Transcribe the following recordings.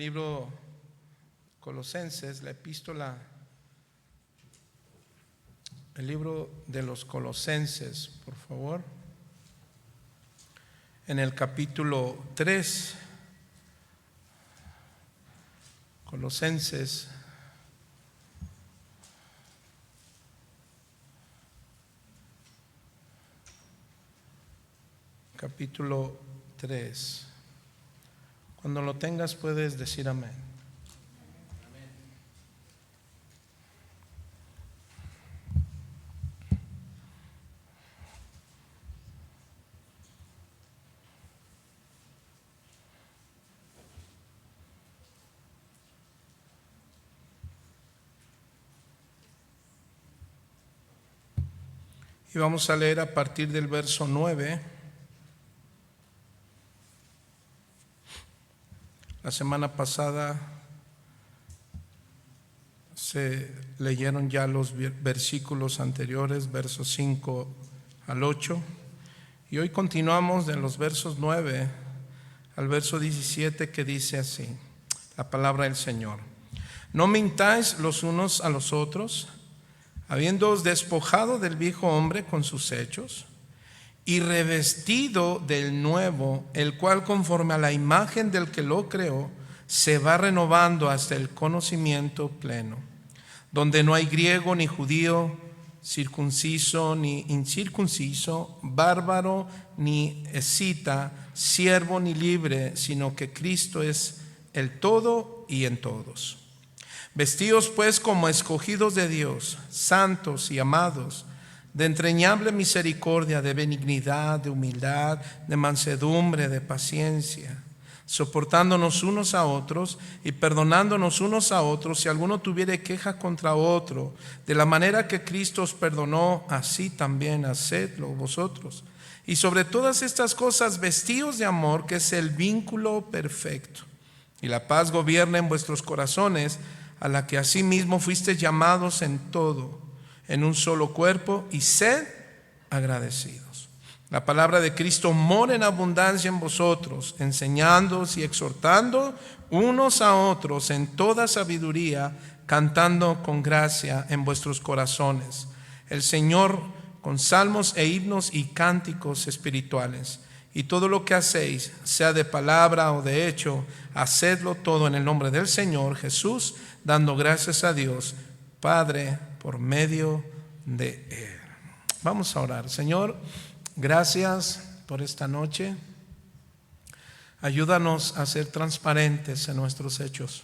libro Colosenses, la epístola, el libro de los Colosenses, por favor, en el capítulo 3, Colosenses, capítulo 3. Cuando lo tengas puedes decir amén. Y vamos a leer a partir del verso 9. La semana pasada se leyeron ya los versículos anteriores, versos 5 al 8. Y hoy continuamos de los versos 9 al verso 17, que dice así, la palabra del Señor. No mintáis los unos a los otros, habiéndoos despojado del viejo hombre con sus hechos, y revestido del nuevo, el cual conforme a la imagen del que lo creó, se va renovando hasta el conocimiento pleno, donde no hay griego ni judío, circunciso ni incircunciso, bárbaro ni escita, siervo ni libre, sino que Cristo es el todo y en todos. Vestíos pues como escogidos de Dios, santos y amados, de entrañable misericordia, de benignidad, de humildad, de mansedumbre, de paciencia, soportándonos unos a otros y perdonándonos unos a otros si alguno tuviere queja contra otro. De la manera que Cristo os perdonó, así también hacedlo vosotros. Y sobre todas estas cosas vestíos de amor, que es el vínculo perfecto. Y la paz gobierna en vuestros corazones, a la que asimismo fuisteis llamados en todo, en un solo cuerpo, y sed agradecidos. La palabra de Cristo mora en abundancia en vosotros, enseñándoos y exhortando unos a otros en toda sabiduría, cantando con gracia en vuestros corazones el Señor con salmos e himnos y cánticos espirituales. Y todo lo que hacéis, sea de palabra o de hecho, hacedlo todo en el nombre del Señor Jesús, dando gracias a Dios Padre por medio de Él. Vamos a orar. Señor, gracias por esta noche. Ayúdanos a ser transparentes en nuestros hechos,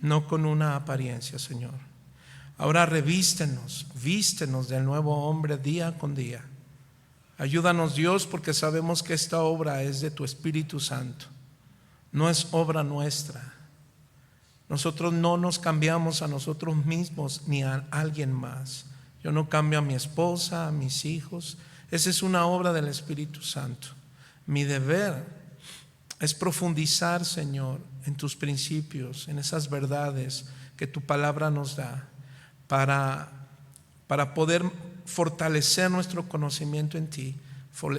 no con una apariencia, Señor. Ahora vístenos del nuevo hombre día con día. Ayúdanos, Dios, porque sabemos que esta obra es de tu Espíritu Santo, no es obra nuestra. Nosotros no nos cambiamos a nosotros mismos ni a alguien más. Yo no cambio a mi esposa, a mis hijos. Esa es una obra del Espíritu Santo. Mi deber es profundizar, Señor, en tus principios, en esas verdades que tu palabra nos da, para poder fortalecer nuestro conocimiento en ti,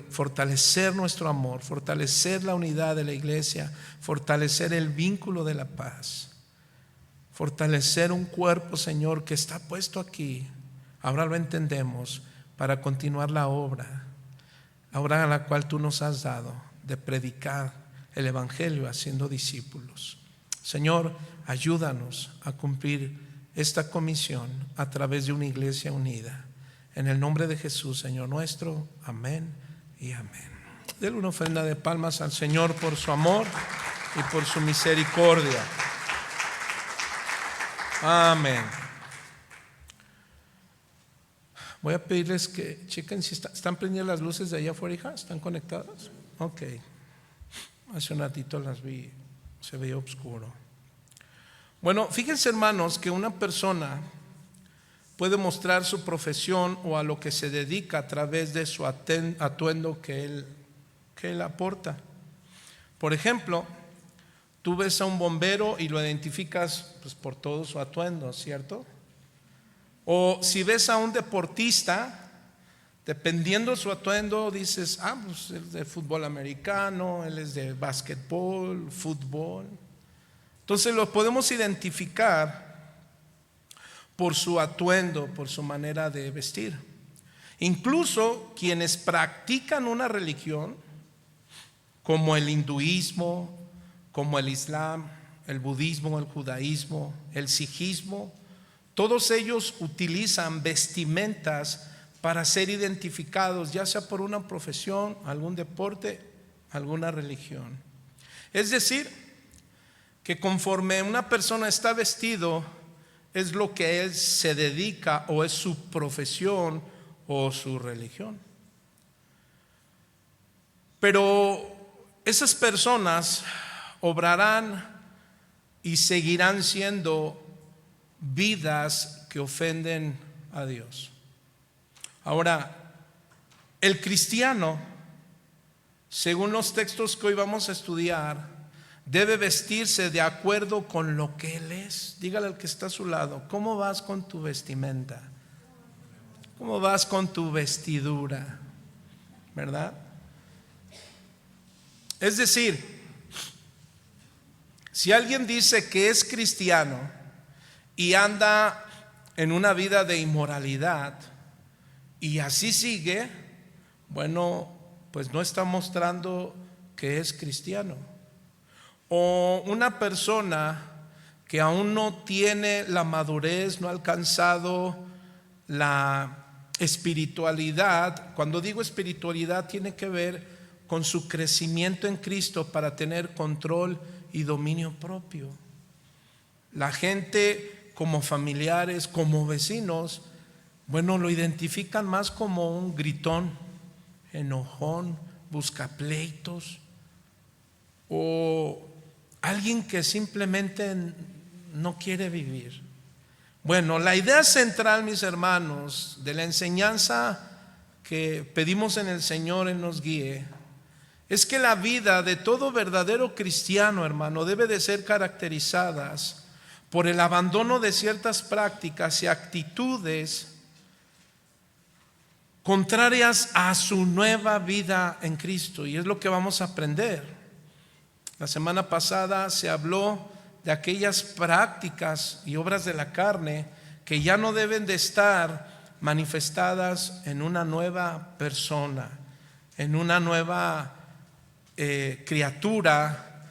fortalecer nuestro amor, fortalecer la unidad de la iglesia, fortalecer el vínculo de la paz, fortalecer un cuerpo, Señor, que está puesto aquí. Ahora lo entendemos, para continuar la obra a la cual tú nos has dado, de predicar el evangelio haciendo discípulos. Señor, ayúdanos a cumplir esta comisión a través de una iglesia unida. En el nombre de Jesús, Señor nuestro, amén y amén. Denle una ofrenda de palmas al Señor por su amor y por su misericordia. Amén. Voy a pedirles que chequen si están prendidas las luces de allá afuera, hija. ¿Están conectadas? Ok. Hace un ratito las vi, se veía oscuro. Bueno, fíjense, hermanos, que una persona puede mostrar su profesión o a lo que se dedica a través de su atuendo que él aporta. Por ejemplo, tú ves a un bombero y lo identificas pues, por todo su atuendo, ¿cierto? O si ves a un deportista, dependiendo de su atuendo, dices, pues él es de fútbol americano, él es de básquetbol, fútbol. Entonces los podemos identificar por su atuendo, por su manera de vestir. Incluso quienes practican una religión, como el hinduismo, como el islam, el budismo, el judaísmo, el sijismo, todos ellos utilizan vestimentas para ser identificados, ya sea por una profesión, algún deporte, alguna religión. Es decir, que conforme una persona está vestido, es lo que él se dedica o es su profesión o su religión. Pero esas personas obrarán y seguirán siendo vidas que ofenden a Dios. Ahora, el cristiano, según los textos que hoy vamos a estudiar, debe vestirse de acuerdo con lo que él es. Dígale al que está a su lado: ¿cómo vas con tu vestimenta? ¿Cómo vas con tu vestidura? ¿Verdad? Es decir, si alguien dice que es cristiano y anda en una vida de inmoralidad y así sigue, bueno, pues no está mostrando que es cristiano. O una persona que aún no tiene la madurez, no ha alcanzado la espiritualidad. Cuando digo espiritualidad, tiene que ver con su crecimiento en Cristo para tener control y dominio propio. La gente, como familiares, como vecinos, bueno, lo identifican más como un gritón, enojón, buscapleitos, o alguien que simplemente no quiere vivir. Bueno, la idea central, mis hermanos, de la enseñanza que pedimos en el Señor y nos guíe, es que la vida de todo verdadero cristiano, hermano, debe de ser caracterizadas por el abandono de ciertas prácticas y actitudes contrarias a su nueva vida en Cristo. Y es lo que vamos a aprender. La semana pasada se habló de aquellas prácticas y obras de la carne que ya no deben de estar manifestadas en una nueva persona, en una nueva criatura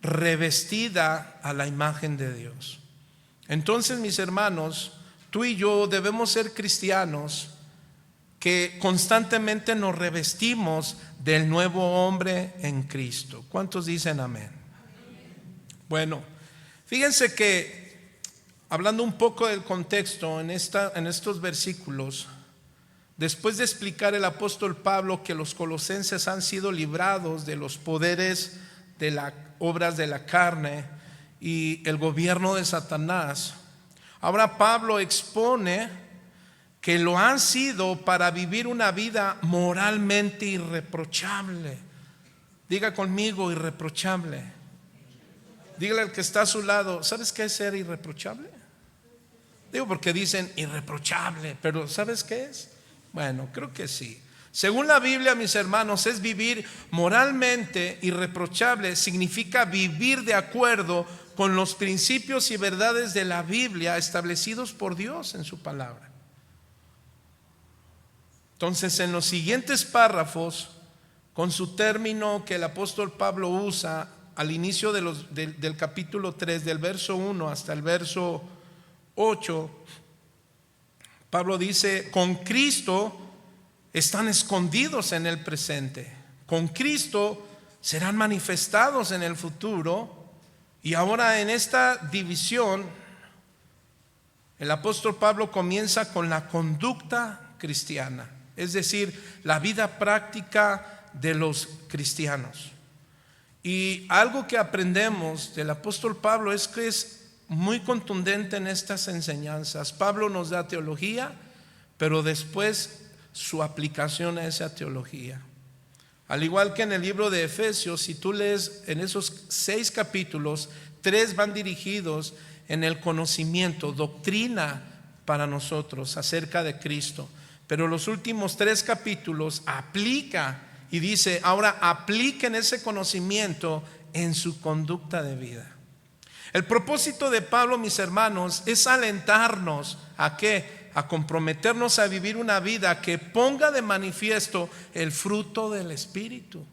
revestida a la imagen de Dios. Entonces, mis hermanos, tú y yo debemos ser cristianos que constantemente nos revestimos del nuevo hombre en Cristo. ¿Cuántos dicen amén? Bueno, fíjense que hablando un poco del contexto en estos versículos, después de explicar el apóstol Pablo que los colosenses han sido librados de los poderes de las obras de la carne y el gobierno de Satanás, ahora Pablo expone que lo han sido para vivir una vida moralmente irreprochable. Diga conmigo: irreprochable. Dígale al que está a su lado: ¿sabes qué es ser irreprochable? Digo porque dicen irreprochable, pero ¿sabes qué es? Bueno, creo que sí. Según la Biblia, mis hermanos, es vivir moralmente irreprochable. Significa vivir de acuerdo con los principios y verdades de la Biblia establecidos por Dios en su palabra. Entonces, en los siguientes párrafos, con su término que el apóstol Pablo usa al inicio del capítulo 3, del verso 1 hasta el verso 8, Pablo dice: con Cristo están escondidos en el presente, con Cristo serán manifestados en el futuro. Y ahora en esta división, el apóstol Pablo comienza con la conducta cristiana, es decir, la vida práctica de los cristianos. Y algo que aprendemos del apóstol Pablo es que es muy contundente en estas enseñanzas. Pablo nos da teología, pero después su aplicación a esa teología. Al igual que en el libro de Efesios, si tú lees en esos 6 capítulos, 3 van dirigidos en el conocimiento, doctrina para nosotros acerca de Cristo. Pero los últimos 3 capítulos aplica y dice: ahora apliquen ese conocimiento en su conducta de vida. El propósito de Pablo, mis hermanos, es alentarnos ¿a qué? A comprometernos a vivir una vida que ponga de manifiesto el fruto del Espíritu.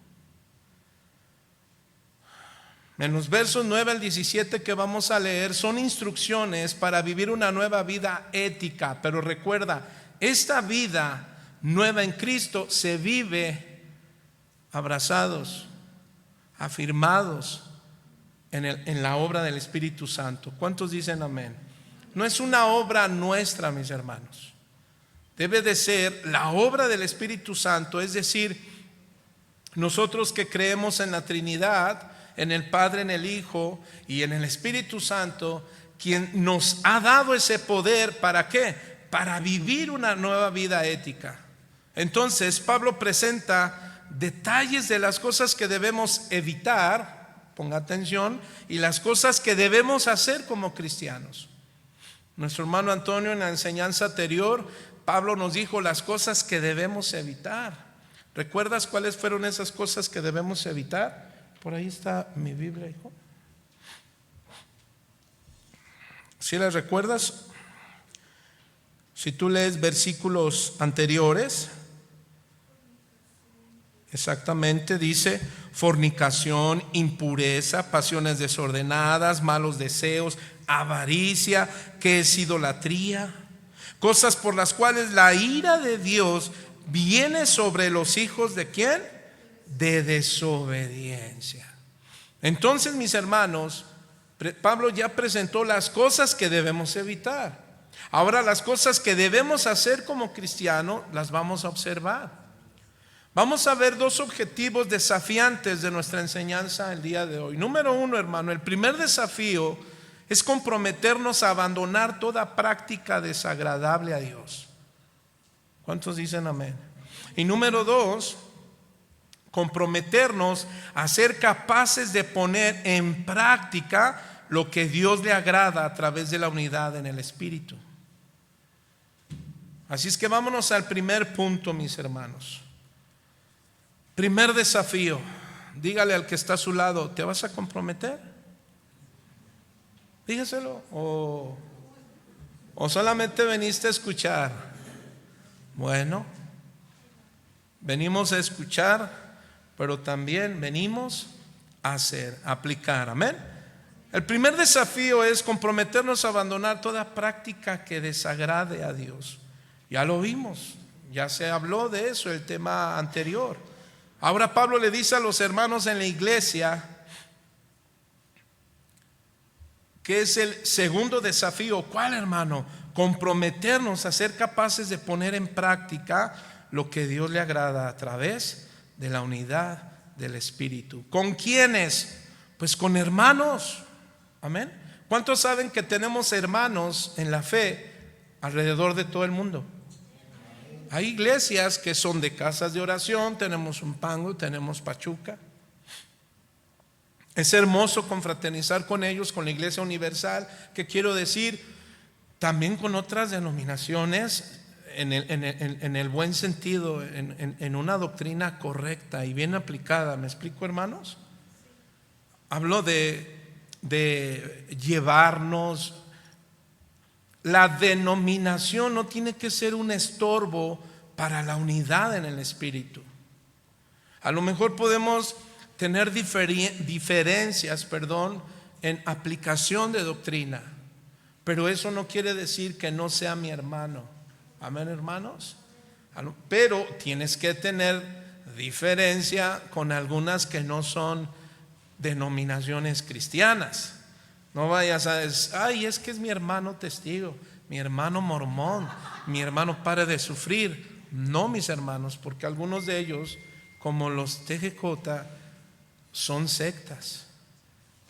En los versos 9 al 17 que vamos a leer son instrucciones para vivir una nueva vida ética. Pero recuerda, esta vida nueva en Cristo se vive abrazados, afirmados en la obra del Espíritu Santo. ¿Cuántos dicen amén? No es una obra nuestra, mis hermanos. Debe de ser la obra del Espíritu Santo, es decir, nosotros que creemos en la Trinidad, en el Padre, en el Hijo y en el Espíritu Santo, quien nos ha dado ese poder, ¿para qué? Para vivir una nueva vida ética. Entonces Pablo presenta detalles de las cosas que debemos evitar, ponga atención, y las cosas que debemos hacer como cristianos. Nuestro hermano Antonio, en la enseñanza anterior, Pablo nos dijo las cosas que debemos evitar. ¿Recuerdas cuáles fueron esas cosas que debemos evitar? Por ahí está mi Biblia, hijo. ¿Sí las recuerdas? Si tú lees versículos anteriores, exactamente dice: fornicación, impureza, pasiones desordenadas, malos deseos, avaricia, que es idolatría, cosas por las cuales la ira de Dios viene sobre los hijos de ¿quién? De desobediencia. Entonces, mis hermanos, Pablo ya presentó las cosas que debemos evitar. Ahora las cosas que debemos hacer como cristiano las vamos a observar. Vamos a ver dos objetivos desafiantes de nuestra enseñanza el día de hoy. Número uno, hermano, el primer desafío es comprometernos a abandonar toda práctica desagradable a Dios. ¿Cuántos dicen amén? Y número dos, comprometernos a ser capaces de poner en práctica lo que Dios le agrada a través de la unidad en el Espíritu. Así es que vámonos al primer punto, mis hermanos. Primer desafío. Dígale al que está a su lado: ¿te vas a comprometer? Dígaselo. O solamente veniste a escuchar. Bueno, venimos a escuchar, pero también venimos a hacer, a aplicar. Amén. El primer desafío es comprometernos a abandonar toda práctica que desagrade a Dios. Ya lo vimos, ya se habló de eso el tema anterior. Ahora Pablo le dice a los hermanos en la iglesia que es el segundo desafío. ¿Cuál, hermano? Comprometernos a ser capaces de poner en práctica lo que Dios le agrada a través de la unidad del Espíritu. ¿Con quiénes? Pues con hermanos. Amén. ¿Cuántos saben que tenemos hermanos en la fe alrededor de todo el mundo? Hay iglesias que son de casas de oración. Tenemos Umpango, tenemos Pachuca. Es hermoso confraternizar con ellos, con la Iglesia Universal, que quiero decir, también con otras denominaciones, en el buen sentido, en una doctrina correcta y bien aplicada. ¿Me explico, hermanos? Hablo de llevarnos. La denominación no tiene que ser un estorbo para la unidad en el Espíritu. A lo mejor podemos tener diferencias, en aplicación de doctrina, pero eso no quiere decir que no sea mi hermano. Amén, hermanos. Pero tienes que tener diferencia con algunas que no son denominaciones cristianas. No vayas a decir: ay, es que es mi hermano testigo, mi hermano mormón, mi hermano pare de sufrir. No, mis hermanos, porque algunos de ellos, como los TGJ, son sectas.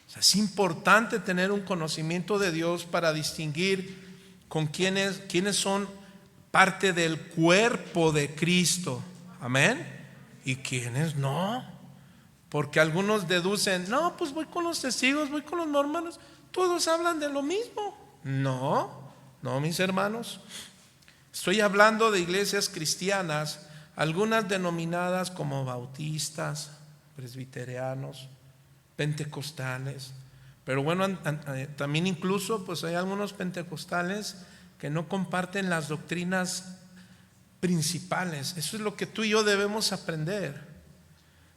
O sea, es importante tener un conocimiento de Dios para distinguir con quienes son parte del cuerpo de Cristo. Amén. Y quienes no. Porque algunos deducen: no, pues voy con los testigos, voy con los mormones, todos hablan de lo mismo. No, mis hermanos. Estoy hablando de iglesias cristianas, algunas denominadas como bautistas, presbiterianos, pentecostales, Pero bueno, también incluso pues hay algunos pentecostales que no comparten las doctrinas principales. Eso es lo que tú y yo debemos aprender,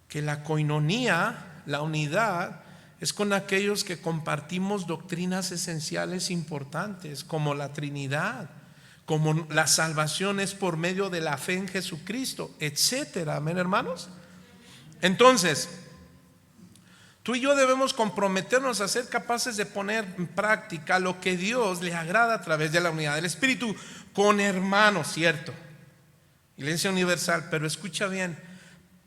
que la coinonía, la unidad, es con aquellos que compartimos doctrinas esenciales importantes, como la Trinidad, como la salvación es por medio de la fe en Jesucristo, etcétera. Amén, hermanos. Entonces, tú y yo debemos comprometernos a ser capaces de poner en práctica lo que Dios le agrada a través de la unidad del Espíritu con hermanos, cierto, Iglesia universal, pero escucha bien,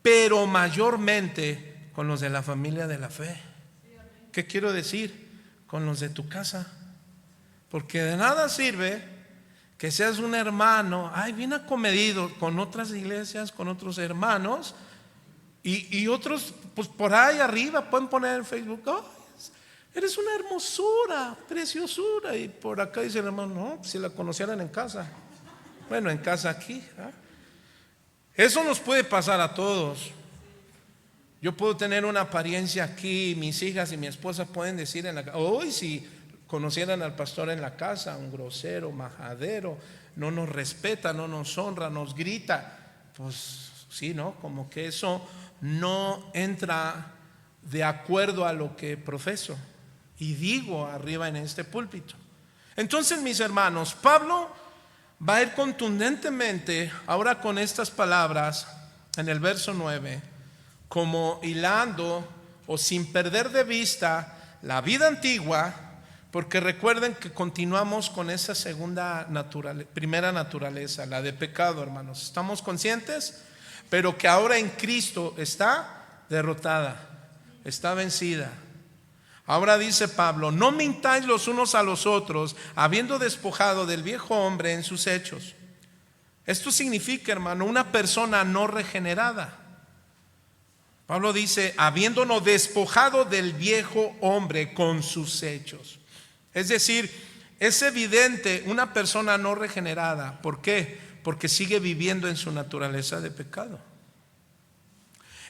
pero mayormente con los de la familia de la fe. ¿Qué quiero decir? Con los de tu casa. Porque de nada sirve que seas un hermano, bien acomedido con otras iglesias, con otros hermanos, y otros pues por ahí arriba pueden poner en Facebook: oh, eres una hermosura, preciosura, y por acá dice el hermano: no, si la conocieran en casa. Bueno, en casa aquí, Eso nos puede pasar a todos. Yo puedo tener una apariencia aquí, mis hijas y mi esposa pueden decir en la casa: hoy si conocieran al pastor en la casa, un grosero, majadero, no nos respeta, no nos honra, nos grita. Pues sí, ¿no? Como que eso no entra de acuerdo a lo que profeso y digo arriba en este púlpito. Entonces, mis hermanos, Pablo va a ir contundentemente ahora con estas palabras en el verso 9, como hilando o sin perder de vista la vida antigua, porque recuerden que continuamos con esa primera naturaleza, la de pecado, hermanos. ¿Estamos conscientes? Pero que ahora en Cristo está derrotada, está vencida. Ahora dice Pablo: no mintáis los unos a los otros, habiendo despojado del viejo hombre en sus hechos. Esto significa, hermano, una persona no regenerada. Pablo dice: habiéndonos despojado del viejo hombre con sus hechos. Es decir, es evidente una persona no regenerada. ¿Por qué? Porque sigue viviendo en su naturaleza de pecado.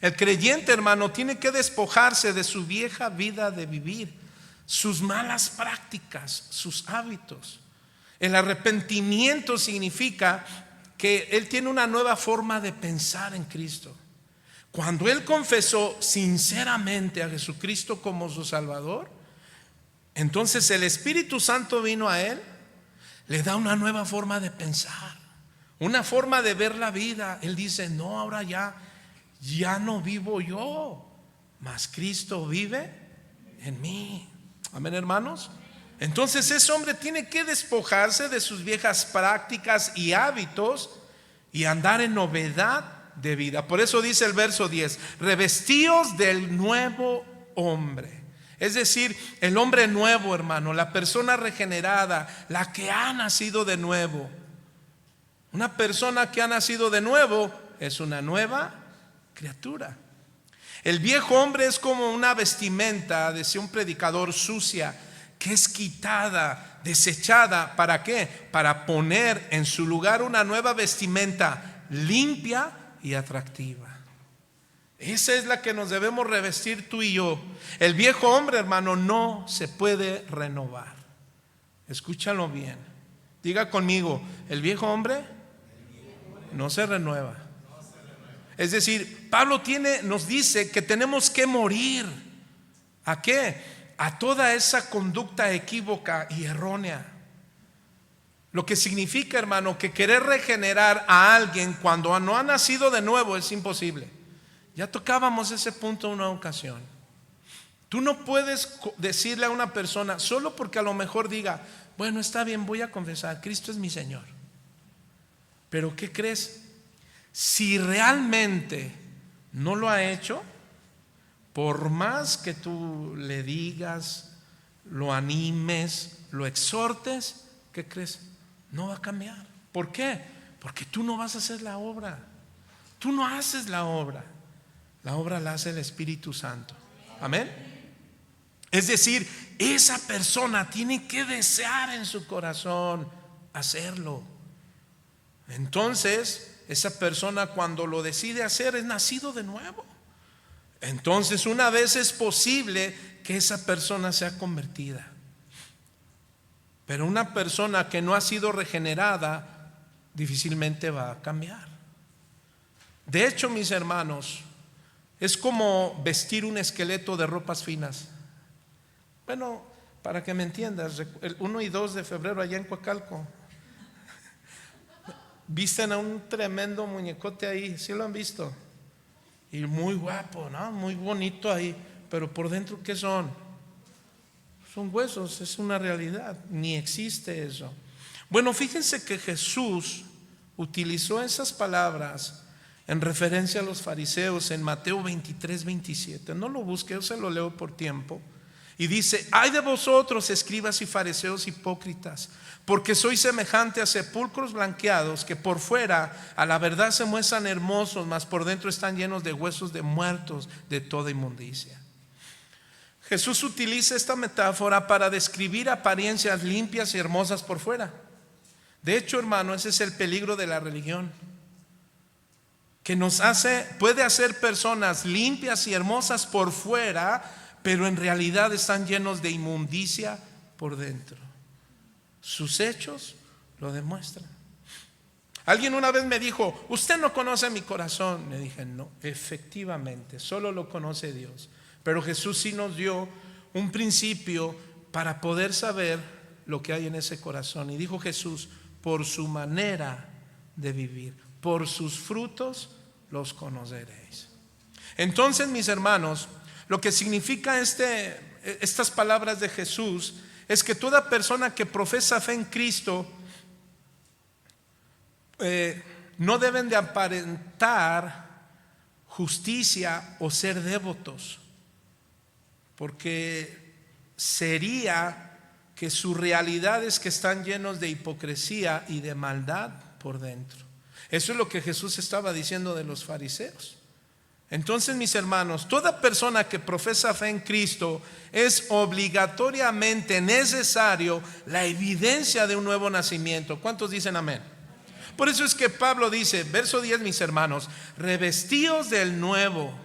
El creyente, hermano, tiene que despojarse de su vieja vida de vivir, sus malas prácticas, sus hábitos. El arrepentimiento significa que él tiene una nueva forma de pensar en Cristo. Cuando él confesó sinceramente a Jesucristo como su Salvador, entonces el Espíritu Santo vino a él, le da una nueva forma de pensar, una forma de ver la vida. Él dice: no, ahora ya no vivo yo, mas Cristo vive en mí. Amén, hermanos. Entonces ese hombre tiene que despojarse de sus viejas prácticas y hábitos y andar en novedad de vida. Por eso dice el verso 10: revestíos del nuevo hombre. Es decir, el hombre nuevo, hermano, la persona regenerada, la que ha nacido de nuevo. Una persona que ha nacido de nuevo es una nueva criatura. El viejo hombre es como una vestimenta, decía un predicador, sucia, que es quitada, desechada. ¿Para qué? Para poner en su lugar una nueva vestimenta limpia y atractiva. Esa es la que nos debemos revestir tú y yo. El viejo hombre, hermano, no se puede renovar. Escúchalo bien. Diga conmigo: el viejo hombre no se renueva. Es decir, Pablo nos dice que tenemos que morir. ¿A qué? A toda esa conducta equívoca y errónea. Lo que significa, hermano, que querer regenerar a alguien cuando no ha nacido de nuevo es imposible. Ya tocábamos ese punto en una ocasión. Tú no puedes decirle a una persona, solo porque a lo mejor diga: bueno, está bien, voy a confesar, Cristo es mi Señor. Pero ¿qué crees? Si realmente no lo ha hecho, por más que tú le digas, lo animes, lo exhortes, ¿qué crees? No va a cambiar. ¿Por qué? Porque tú no vas a hacer la obra. Tú no haces la obra. La obra la hace el Espíritu Santo. Amén. Es decir, esa persona tiene que desear en su corazón hacerlo. Entonces, esa persona, cuando lo decide hacer, es nacido de nuevo. entonces una vez es posible que esa persona sea convertida. Pero una persona que no ha sido regenerada difícilmente va a cambiar. De hecho, mis hermanos, es como vestir un esqueleto de ropas finas. Bueno, para que me entiendas, el 1 y 2 de febrero allá en Coacalco visten a un tremendo muñecote ahí, ¿sí lo han visto? Y muy guapo, ¿no? Muy bonito ahí, pero por dentro, ¿qué son? Son huesos, es una realidad, ni existe eso. Bueno, fíjense que Jesús utilizó esas palabras en referencia a los fariseos en Mateo 23, 27. No lo busque, yo se lo leo por tiempo. Y dice: ay de vosotros, escribas y fariseos hipócritas, porque sois semejante a sepulcros blanqueados, que por fuera a la verdad se muestran hermosos, mas por dentro están llenos de huesos de muertos, de toda inmundicia. Jesús utiliza esta metáfora para describir apariencias limpias y hermosas por fuera. De hecho, hermano, ese es el peligro de la religión, que puede hacer personas limpias y hermosas por fuera, pero en realidad están llenos de inmundicia por dentro. Sus hechos lo demuestran. Alguien una vez me dijo: usted no conoce mi corazón. Le dije: no, efectivamente, solo lo conoce Dios. Pero Jesús sí nos dio un principio para poder saber lo que hay en ese corazón. Y dijo Jesús: por su manera de vivir, por sus frutos los conoceréis. Entonces, mis hermanos, lo que significa estas palabras de Jesús es que toda persona que profesa fe en Cristo no deben de aparentar justicia o ser devotos, porque sería que su realidad es que están llenos de hipocresía y de maldad por dentro. Eso es lo que Jesús estaba diciendo de los fariseos. Entonces, mis hermanos, toda persona que profesa fe en Cristo es obligatoriamente necesario la evidencia de un nuevo nacimiento. ¿Cuántos dicen amén? Por eso es que Pablo dice, verso 10, mis hermanos: revestíos del nuevo,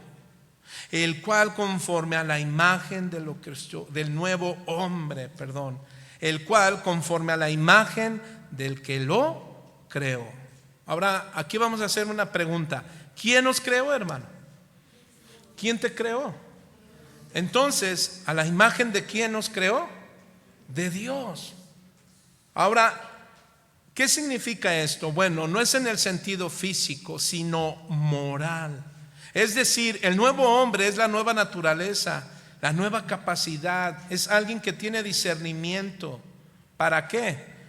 el cual conforme a la imagen del nuevo hombre, el cual conforme a la imagen del que lo creó. Ahora, aquí vamos a hacer una pregunta: ¿quién nos creó, hermano? ¿Quién te creó? Entonces, ¿a la imagen de quién nos creó? De Dios. Ahora, ¿qué significa esto? Bueno, no es en el sentido físico, sino moral. Es decir, el nuevo hombre es la nueva naturaleza, la nueva capacidad. Es alguien que tiene discernimiento. ¿Para qué?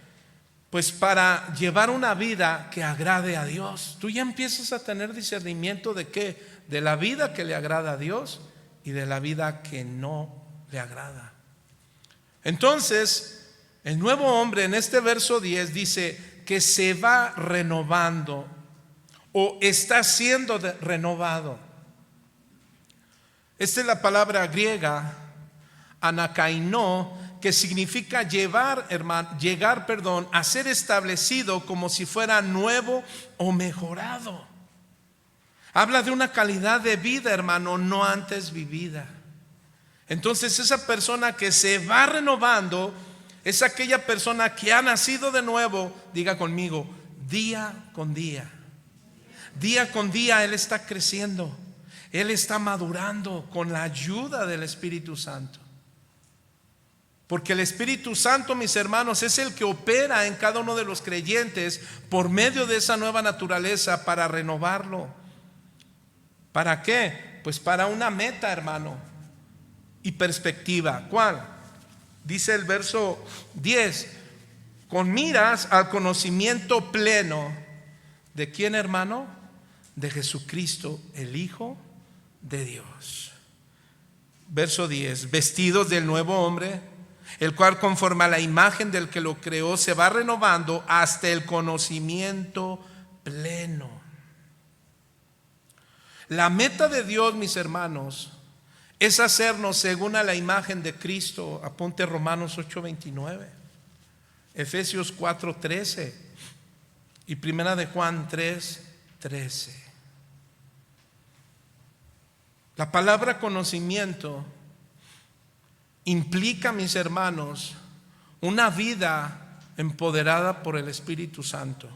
Pues para llevar una vida que agrade a Dios. Tú ya empiezas a tener discernimiento ¿de qué? De la vida que le agrada a Dios y de la vida que no le agrada. Entonces, el nuevo hombre en este verso 10 dice que se va renovando o está siendo renovado. Esta es la palabra griega anakaino, que significa llegar, a ser establecido como si fuera nuevo o mejorado. Habla de una calidad de vida, hermano, no antes vivida. Entonces, esa persona que se va renovando es aquella persona que ha nacido de nuevo. Diga conmigo: día con día. Día con día Él está creciendo, Él está madurando con la ayuda del Espíritu Santo. Porque el Espíritu Santo, mis hermanos, es el que opera en cada uno de los creyentes por medio de esa nueva naturaleza para renovarlo. ¿Para qué? Pues para una meta, hermano, y perspectiva. ¿Cuál? Dice el verso 10: con miras al conocimiento pleno. ¿De quién, hermano? De Jesucristo, el Hijo de Dios. Verso 10: vestidos del nuevo hombre, el cual conforme a la imagen del que lo creó se va renovando hasta el conocimiento pleno. La meta de Dios, mis hermanos, es hacernos según a la imagen de Cristo. Apunte Romanos 8:29, Efesios 4:13 y Primera de Juan 3:13. La palabra conocimiento implica, mis hermanos, una vida empoderada por el Espíritu Santo.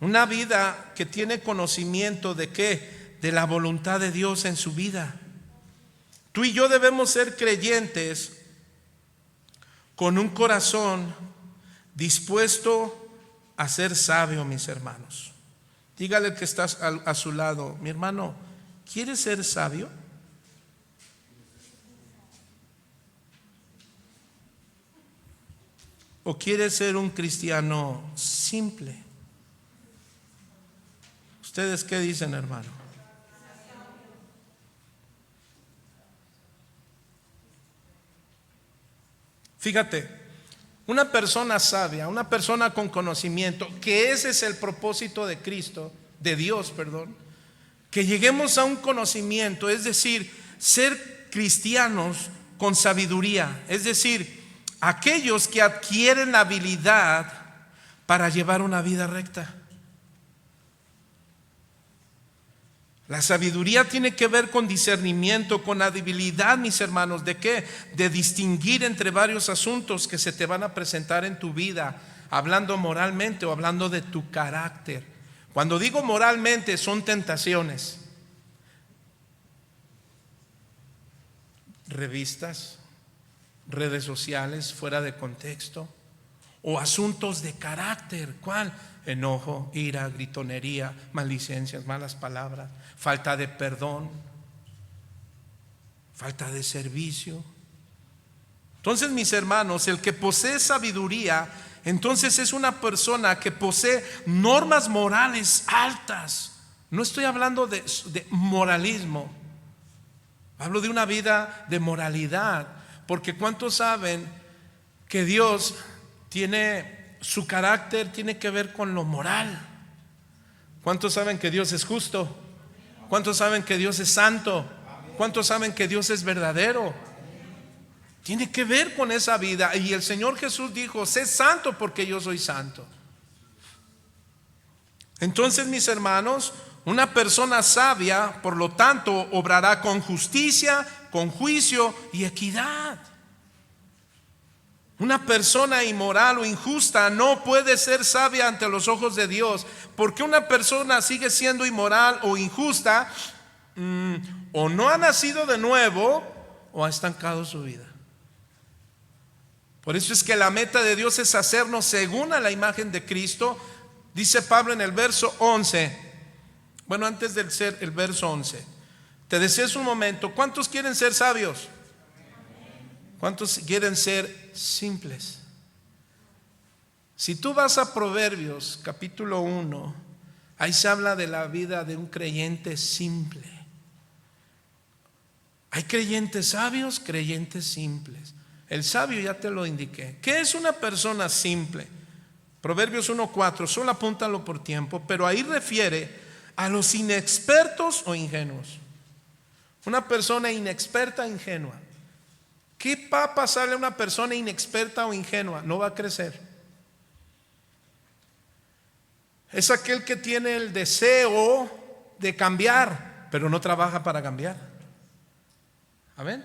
Una vida que tiene conocimiento de ¿qué? De la voluntad de Dios en su vida. Tú y yo debemos ser creyentes con un corazón dispuesto a ser sabio, mis hermanos. Dígale que estás a su lado: mi hermano, ¿quieres ser sabio? ¿O quieres ser un cristiano simple? ¿Ustedes qué dicen, hermano? Fíjate, una persona sabia, una persona con conocimiento, que ese es el propósito de Cristo, de Dios, perdón, que lleguemos a un conocimiento, es decir, ser cristianos con sabiduría, es decir, aquellos que adquieren la habilidad para llevar una vida recta. La sabiduría tiene que ver con discernimiento, con habilidad, mis hermanos, ¿de qué? De distinguir entre varios asuntos que se te van a presentar en tu vida, hablando moralmente o hablando de tu carácter. Cuando digo moralmente, son tentaciones. Revistas, redes sociales fuera de contexto, o asuntos de carácter. ¿Cuál? Enojo, ira, gritonería, maldicencias, malas palabras, falta de perdón, falta de servicio. Entonces, mis hermanos, el que posee sabiduría, entonces es una persona que posee normas morales altas. No estoy hablando de moralismo, hablo de una vida de moralidad, porque ¿cuántos saben que Dios tiene su carácter, tiene que ver con lo moral? ¿Cuántos saben que Dios es justo? ¿Cuántos saben que Dios es santo? ¿Cuántos saben que Dios es verdadero? Tiene que ver con esa vida. Y el Señor Jesús dijo: sé santo porque yo soy santo. Entonces, mis hermanos, una persona sabia, por lo tanto, obrará con justicia, con juicio y equidad. Una persona inmoral o injusta no puede ser sabia ante los ojos de Dios, porque una persona sigue siendo inmoral o injusta, o no ha nacido de nuevo o ha estancado su vida. Por eso es que la meta de Dios es hacernos según a la imagen de Cristo. Dice Pablo en el verso 11, bueno, antes del ser el verso 11, te deseas un momento, ¿cuántos quieren ser sabios? ¿Cuántos quieren ser simples? Si tú vas a Proverbios capítulo 1, ahí se habla de la vida de un creyente simple. Hay creyentes sabios, creyentes simples. El sabio ya te lo indiqué. ¿Qué es una persona simple? Proverbios 1:4, solo apúntalo por tiempo, pero ahí refiere a los inexpertos o ingenuos. Una persona inexperta, ingenua. ¿Qué va a pasarle a una persona inexperta o ingenua? No va a crecer. Es aquel que tiene el deseo de cambiar, pero no trabaja para cambiar. Amén.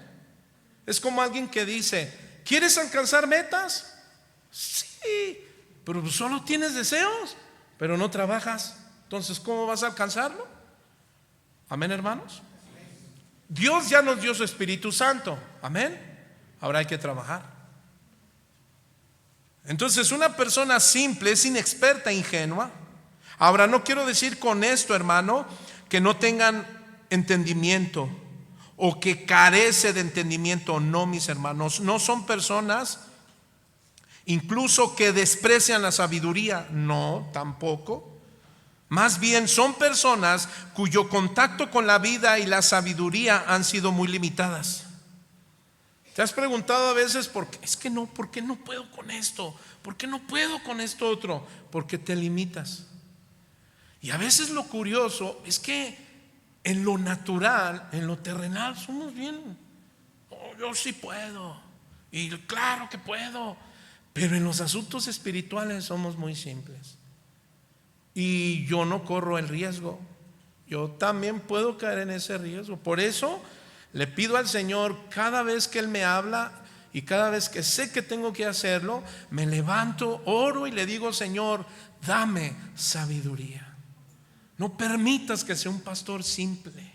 Es como alguien que dice: ¿quieres alcanzar metas? Sí, pero solo tienes deseos, pero no trabajas. Entonces, ¿cómo vas a alcanzarlo? Amén, hermanos. Dios ya nos dio su Espíritu Santo. Amén. Ahora hay que trabajar. Entonces, una persona simple es inexperta, ingenua. Ahora, no quiero decir con esto, hermano, que no tengan entendimiento o que carece de entendimiento. No, mis hermanos, no son personas incluso que desprecian la sabiduría. No, tampoco. Más bien son personas cuyo contacto con la vida y la sabiduría han sido muy limitadas. ¿Te has preguntado a veces por qué no puedo con esto? ¿Por qué no puedo con esto otro? Porque te limitas. Y a veces lo curioso es que en lo natural, en lo terrenal, somos bien. Oh, yo sí puedo. Y claro que puedo. Pero en los asuntos espirituales somos muy simples. Y yo no corro el riesgo. Yo también puedo caer en ese riesgo. Por eso le pido al Señor, cada vez que Él me habla y cada vez que sé que tengo que hacerlo, me levanto, oro y le digo: Señor, dame sabiduría. No permitas que sea un pastor simple.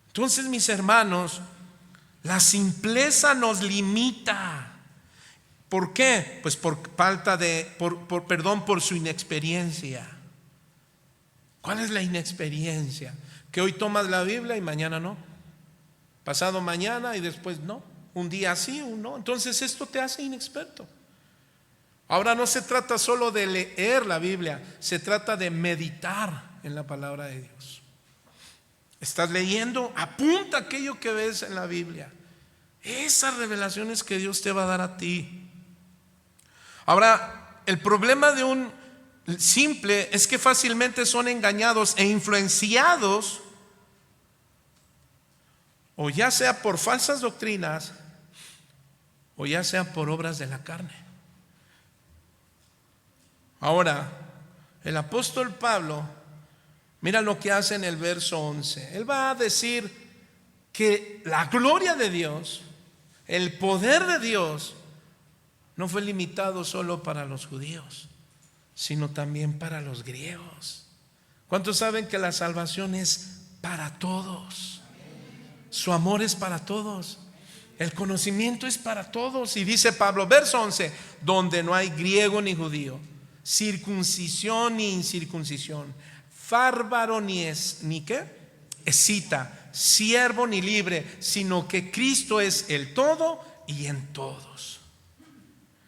Entonces, mis hermanos, la simpleza nos limita. ¿Por qué? Pues por falta de, por su inexperiencia. ¿Cuál es la inexperiencia? Que hoy tomas la Biblia y mañana no. Pasado mañana y después no. Un día sí, un no. Entonces esto te hace inexperto. Ahora no se trata solo de leer la Biblia, se trata de meditar en la palabra de Dios. Estás leyendo, apunta aquello que ves en la Biblia. Esas revelaciones que Dios te va a dar a ti. Ahora, el problema de un simple es que fácilmente son engañados e influenciados, o ya sea por falsas doctrinas, o ya sea por obras de la carne. Ahora, el apóstol Pablo, mira lo que hace en el verso 11. Él va a decir que la gloria de Dios, el poder de Dios, no fue limitado solo para los judíos, sino también para los griegos. ¿Cuántos saben que la salvación es para todos? Su amor es para todos. El conocimiento es para todos. Y dice Pablo, verso 11, donde no hay griego ni judío, circuncisión ni incircuncisión, bárbaro ni escita, siervo ni libre, sino que Cristo es el todo y en todos.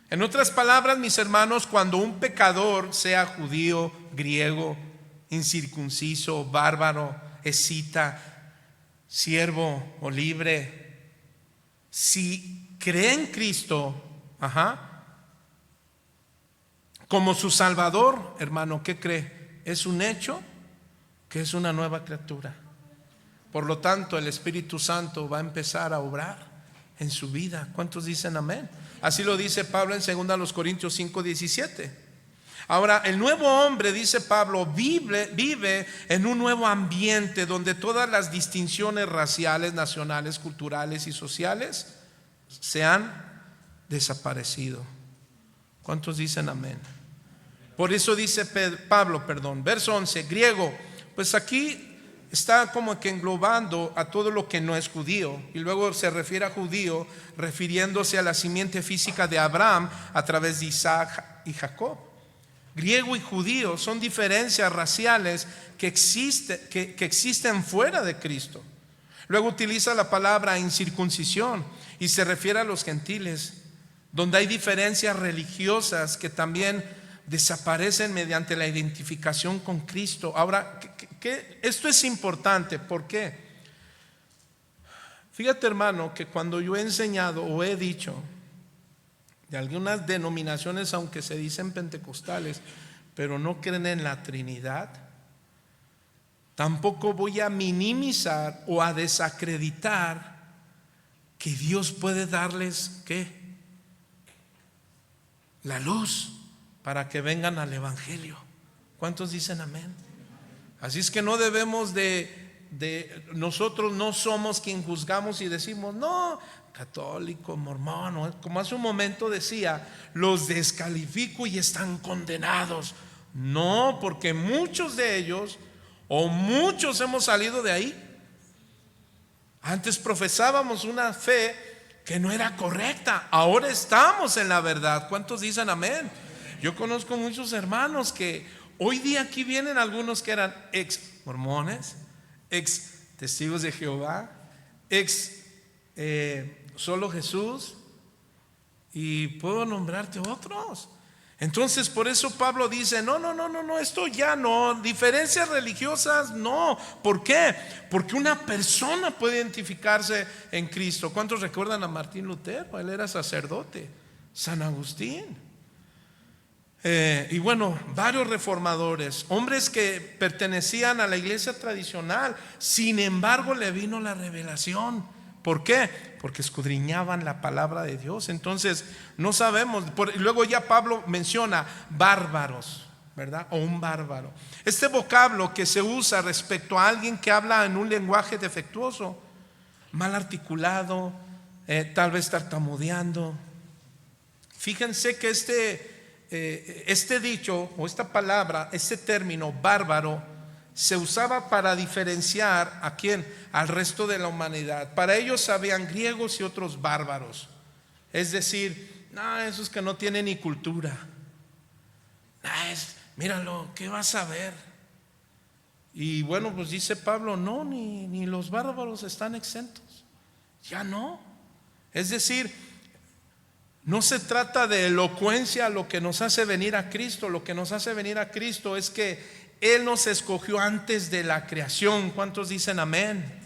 En otras palabras, mis hermanos, cuando un pecador, sea judío, griego, incircunciso, bárbaro, escita, siervo o libre, si cree en Cristo, como su Salvador, hermano, ¿qué cree? Es un hecho que es una nueva criatura. Por lo tanto, el Espíritu Santo va a empezar a obrar en su vida. ¿Cuántos dicen amén? Así lo dice Pablo en 2 Corintios 5:17. Ahora, el nuevo hombre, dice Pablo, vive en un nuevo ambiente donde todas las distinciones raciales, nacionales, culturales y sociales se han desaparecido. ¿Cuántos dicen amén? Por eso dice Pablo, verso 11, griego. Pues aquí está como que englobando a todo lo que no es judío, y luego se refiere a judío refiriéndose a la simiente física de Abraham a través de Isaac y Jacob. Griego y judío son diferencias raciales que existen fuera de Cristo. Luego utiliza la palabra incircuncisión y se refiere a los gentiles, donde hay diferencias religiosas que también desaparecen mediante la identificación con Cristo. Ahora, esto es importante. ¿Por qué? Fíjate, hermano, que cuando yo he enseñado o he dicho de algunas denominaciones, aunque se dicen pentecostales, pero no creen en la Trinidad, tampoco voy a minimizar o a desacreditar que Dios puede darles ¿qué? La luz para que vengan al Evangelio. ¿Cuántos dicen amén? Así es que no debemos nosotros no somos quien juzgamos y decimos, no, católico, mormón, como hace un momento decía, los descalifico y están condenados. No, porque muchos de ellos o muchos hemos salido de ahí. Antes profesábamos una fe que no era correcta, ahora estamos en la verdad. ¿Cuántos dicen amén? Yo conozco muchos hermanos que hoy día aquí vienen algunos que eran ex mormones, ex testigos de Jehová, ex solo Jesús, y puedo nombrarte otros. Entonces por eso Pablo dice, no, esto ya no, diferencias religiosas no. ¿Por qué? Porque una persona puede identificarse en Cristo. ¿Cuántos recuerdan a Martín Lutero? Él era sacerdote. San Agustín, y bueno, varios reformadores, hombres que pertenecían a la iglesia tradicional, sin embargo le vino la revelación. ¿Por qué? Porque escudriñaban la palabra de Dios. Entonces no sabemos. Luego ya Pablo menciona bárbaros. ¿verdad? O un bárbaro. Este vocablo que se usa respecto a alguien que habla en un lenguaje defectuoso, mal articulado, tal vez tartamudeando. Fíjense que este dicho o esta palabra, este término bárbaro, se usaba para diferenciar ¿a quién? Al resto de la humanidad. Para ellos habían griegos y otros bárbaros. Es decir, no, esos que no tienen ni cultura. Míralo, ¿qué vas a ver? Y bueno, pues dice Pablo, no, ni los bárbaros están exentos. Ya no. Es decir, no se trata de elocuencia lo que nos hace venir a Cristo. Lo que nos hace venir a Cristo es que Él nos escogió antes de la creación. ¿Cuántos dicen amén?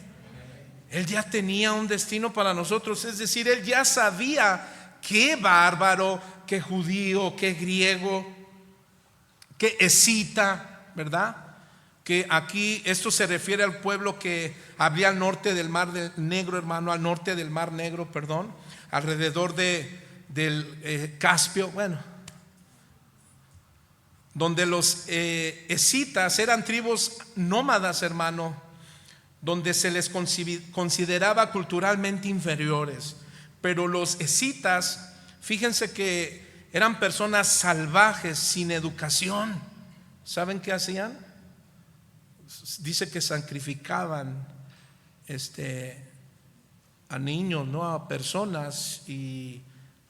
Él ya tenía un destino para nosotros. Es decir, Él ya sabía qué bárbaro, qué judío, qué griego, qué escita, ¿verdad? Que aquí esto se refiere al pueblo que había al norte del Mar Negro, hermano, al norte del Mar Negro, perdón, alrededor del Caspio, bueno, donde los escitas eran tribus nómadas, hermano, donde se les consideraba culturalmente inferiores. Pero los escitas, fíjense que eran personas salvajes, sin educación. ¿Saben qué hacían? Dice que sacrificaban a niños, ¿no? A personas. Y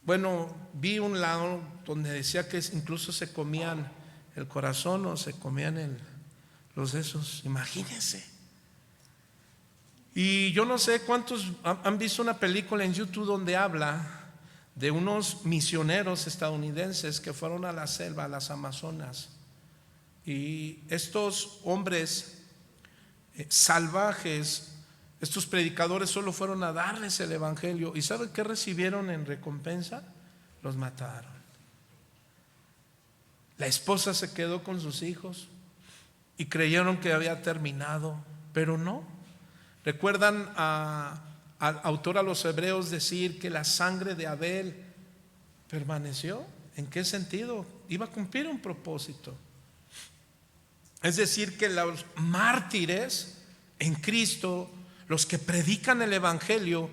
bueno, vi un lado donde decía que incluso se comían el corazón o se comían los sesos. Imagínense. Y yo no sé cuántos han visto una película en YouTube donde habla de unos misioneros estadounidenses que fueron a la selva, a las Amazonas. Y estos hombres salvajes, estos predicadores solo fueron a darles el evangelio. ¿Y saben qué recibieron en recompensa? Los mataron. La esposa se quedó con sus hijos y creyeron que había terminado, pero no. ¿Recuerdan al autor a los Hebreos decir que la sangre de Abel permaneció? ¿En qué sentido? Iba a cumplir un propósito. Es decir, que los mártires en Cristo, los que predican el evangelio,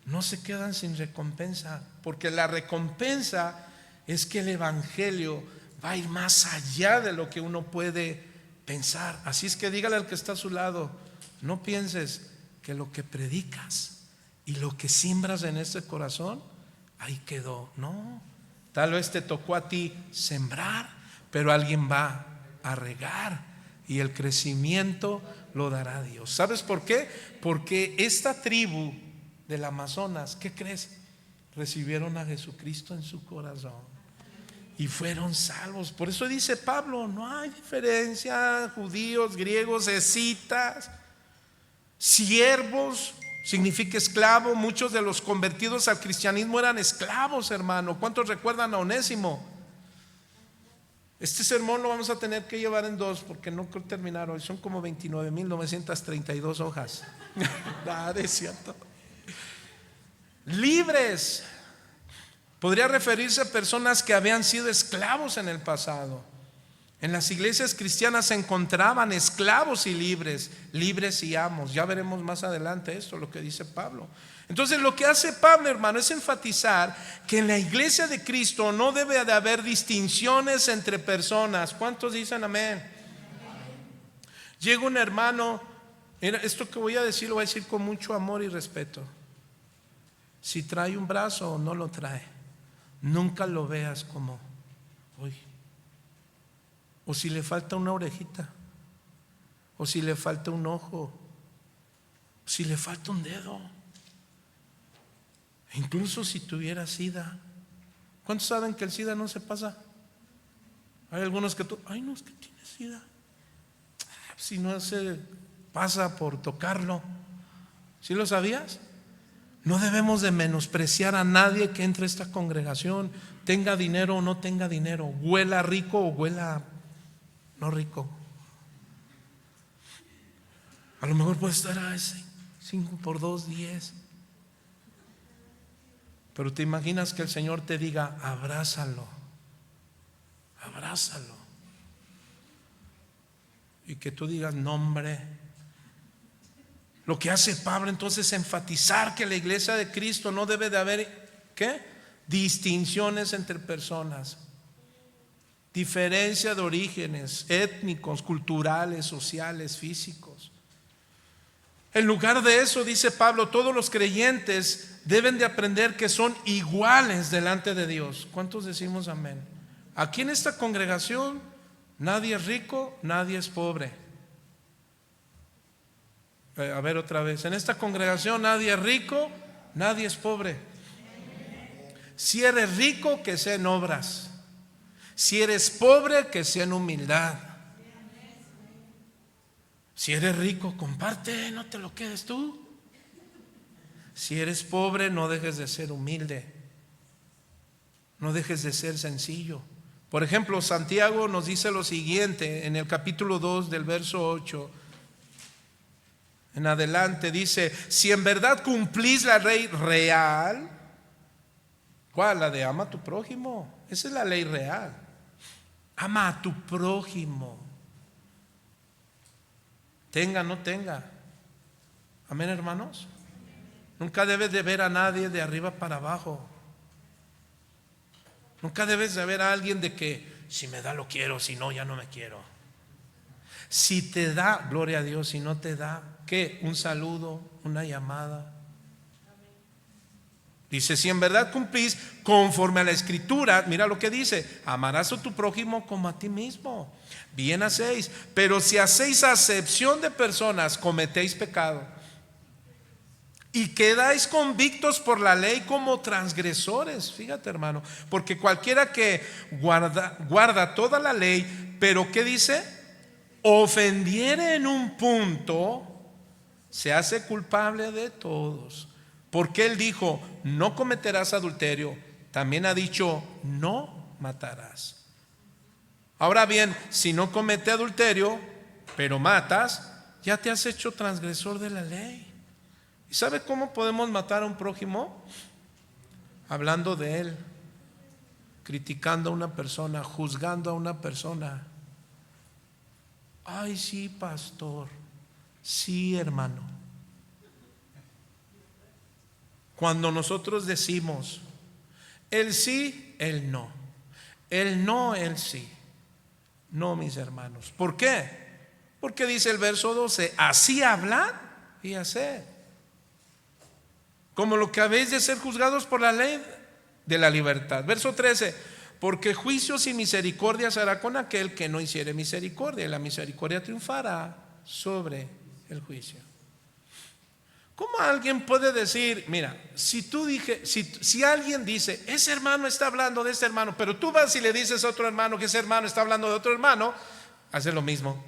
no se quedan sin recompensa, porque la recompensa es que el evangelio va a ir más allá de lo que uno puede pensar. Así es que dígale al que está a su lado, no pienses que lo que predicas y lo que siembras en este corazón ahí quedó. No, tal vez te tocó a ti sembrar, pero alguien va a regar y el crecimiento lo dará Dios. ¿Sabes por qué? Porque esta tribu del Amazonas, ¿qué crees? Recibieron a Jesucristo en su corazón y fueron salvos. Por eso dice Pablo, no hay diferencia, judíos, griegos, escitas, siervos, significa esclavo. Muchos de los convertidos al cristianismo eran esclavos, hermano. ¿Cuántos recuerdan a Onésimo? Este sermón lo vamos a tener que llevar en dos, porque no quiero terminar hoy. Son como 29,932 hojas. Nada, es cierto. Libres. Podría referirse a personas que habían sido esclavos en el pasado. En las iglesias cristianas se encontraban esclavos y libres, libres y amos. Ya veremos más adelante esto, lo que dice Pablo. Entonces lo que hace Pablo, hermano, es enfatizar que en la iglesia de Cristo no debe de haber distinciones entre personas. ¿Cuántos dicen amén? Llega un hermano, esto que voy a decir lo voy a decir con mucho amor y respeto. Si trae un brazo o no lo trae, nunca lo veas como, uy, o si le falta una orejita, o si le falta un ojo, o si le falta un dedo, incluso si tuviera SIDA. ¿Cuántos saben que el SIDA no se pasa? Hay algunos que ay, no, es que tiene SIDA. Si no se pasa por tocarlo. ¿Sí lo sabías? No debemos de menospreciar a nadie que entre a esta congregación, tenga dinero o no tenga dinero, huela rico o huela no rico. A lo mejor puede estar a ese 5 por 2, 10. Pero te imaginas que el Señor te diga, abrázalo, abrázalo. y que tú digas, no hombre. Lo que hace Pablo entonces es enfatizar que la iglesia de Cristo no debe de haber, ¿qué? Distinciones entre personas, diferencia de orígenes étnicos, culturales, sociales, físicos. En lugar de eso, dice Pablo, todos los creyentes deben de aprender que son iguales delante de Dios. ¿Cuántos decimos amén? Aquí en esta congregación nadie es rico, nadie es pobre. A ver otra vez, en esta congregación nadie es rico, nadie es pobre. Si eres rico, que sea en obras. Si eres pobre, que sea en humildad. Si eres rico, comparte, no te lo quedes tú. Si eres pobre, no dejes de ser humilde, no dejes de ser sencillo. Por ejemplo, Santiago nos dice lo siguiente en el capítulo 2 del verso 8 en adelante, dice: si en verdad cumplís la ley real. ¿Cuál? La de ama a tu prójimo. Esa es la ley real. Ama a tu prójimo, tenga, no tenga. Amén, hermanos. Nunca debes de ver a nadie de arriba para abajo. Nunca debes de ver a alguien de que si me da lo quiero, si no ya no me quiero. Si te da, gloria a Dios. Si no te da, ¿qué? Un saludo, una llamada. Dice: si en verdad cumplís conforme a la escritura, mira lo que dice: amarás a tu prójimo como a ti mismo. Bien hacéis, pero si hacéis acepción de personas, cometéis pecado y quedáis convictos por la ley como transgresores. Fíjate, hermano, porque cualquiera que guarda toda la ley, pero ¿qué dice? Ofendiere en un punto, se hace culpable de todos. Porque él dijo: no cometerás adulterio. También ha dicho: no matarás. Ahora bien, si no comete adulterio, pero matas, ya te has hecho transgresor de la ley. ¿Y sabe cómo podemos matar a un prójimo? Hablando de él, criticando a una persona, juzgando a una persona. Ay, sí, pastor. Sí, hermano. Cuando nosotros decimos el sí, el no, el no, el sí. No, mis hermanos. ¿Por qué? Porque dice el verso 12: así hablan y haced, como lo que habéis de ser juzgados por la ley de la libertad. Verso 13: porque juicios y misericordias hará con aquel que no hiciere misericordia, y la misericordia triunfará sobre el juicio. ¿Cómo alguien puede decir, mira, si alguien dice, ese hermano está hablando de ese hermano, pero tú vas y le dices a otro hermano que ese hermano está hablando de otro hermano, hace lo mismo?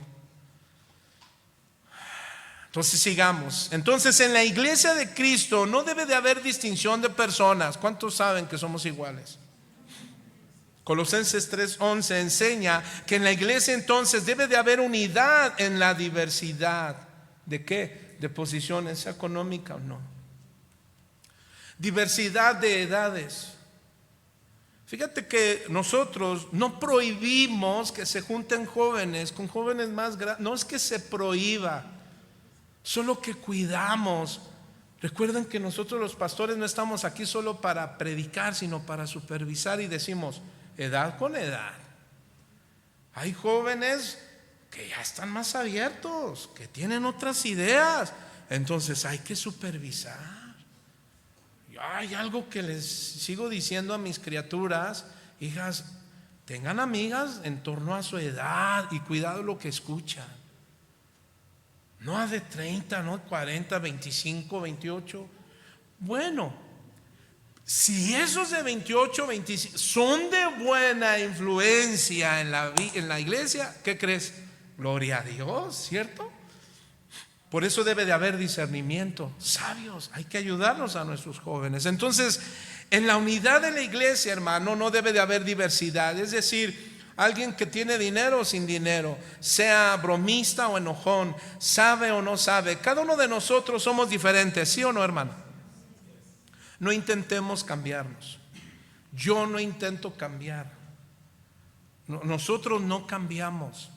Entonces sigamos. Entonces, en la iglesia de Cristo no debe de haber distinción de personas. ¿Cuántos saben que somos iguales? Colosenses 3:11 enseña que en la iglesia entonces debe de haber unidad en la diversidad. ¿De qué? De posiciones, sea económica o no. Diversidad de edades. Fíjate que nosotros no prohibimos que se junten jóvenes con jóvenes más grandes. No es que se prohíba, solo que cuidamos. Recuerden que nosotros los pastores no estamos aquí solo para predicar, sino para supervisar, y decimos edad con edad. Hay jóvenes que ya están más abiertos, que tienen otras ideas, entonces hay que supervisar. Hay algo que les sigo diciendo a mis criaturas: hijas, tengan amigas en torno a su edad y cuidado lo que escuchan. No a de 30, no 40, 25, 28. Bueno, si esos de 28, 25 son de buena influencia en la iglesia, ¿qué crees? Gloria a Dios, ¿cierto? Por eso debe de haber discernimiento, sabios. Hay que ayudarnos a nuestros jóvenes. Entonces, en la unidad de la iglesia, hermano, no debe de haber diversidad. Es decir, alguien que tiene dinero o sin dinero, sea bromista o enojón, sabe o no sabe, cada uno de nosotros somos diferentes, ¿sí o no, hermano? No intentemos cambiarnos. Yo no intento cambiar. Nosotros no cambiamos.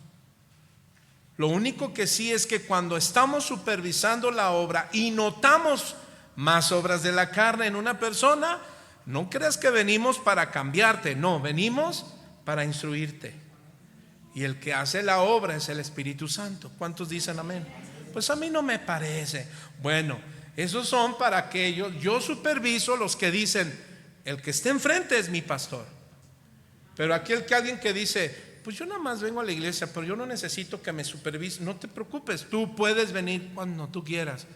Lo único que sí es que cuando estamos supervisando la obra y notamos más obras de la carne en una persona, no creas que venimos para cambiarte, no, venimos para instruirte. Y el que hace la obra es el Espíritu Santo. ¿Cuántos dicen amén? Pues a mí no me parece. Bueno, esos son para aquellos, yo superviso los que dicen, el que esté enfrente es mi pastor. Pero alguien que dice, pues yo nada más vengo a la iglesia, pero yo no necesito que me supervise. No te preocupes, tú puedes venir cuando tú quieras.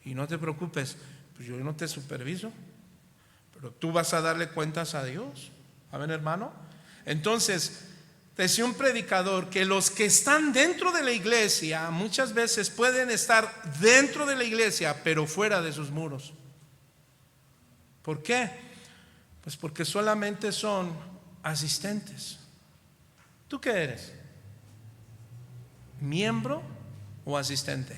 Y no te preocupes, pues yo no te superviso, pero tú vas a darle cuentas a Dios. ¿Amén, hermano? Entonces, decía un predicador que los que están dentro de la iglesia muchas veces pueden estar dentro de la iglesia, pero fuera de sus muros. ¿Por qué? Pues porque solamente son asistentes. ¿Tú qué eres? ¿Miembro o asistente?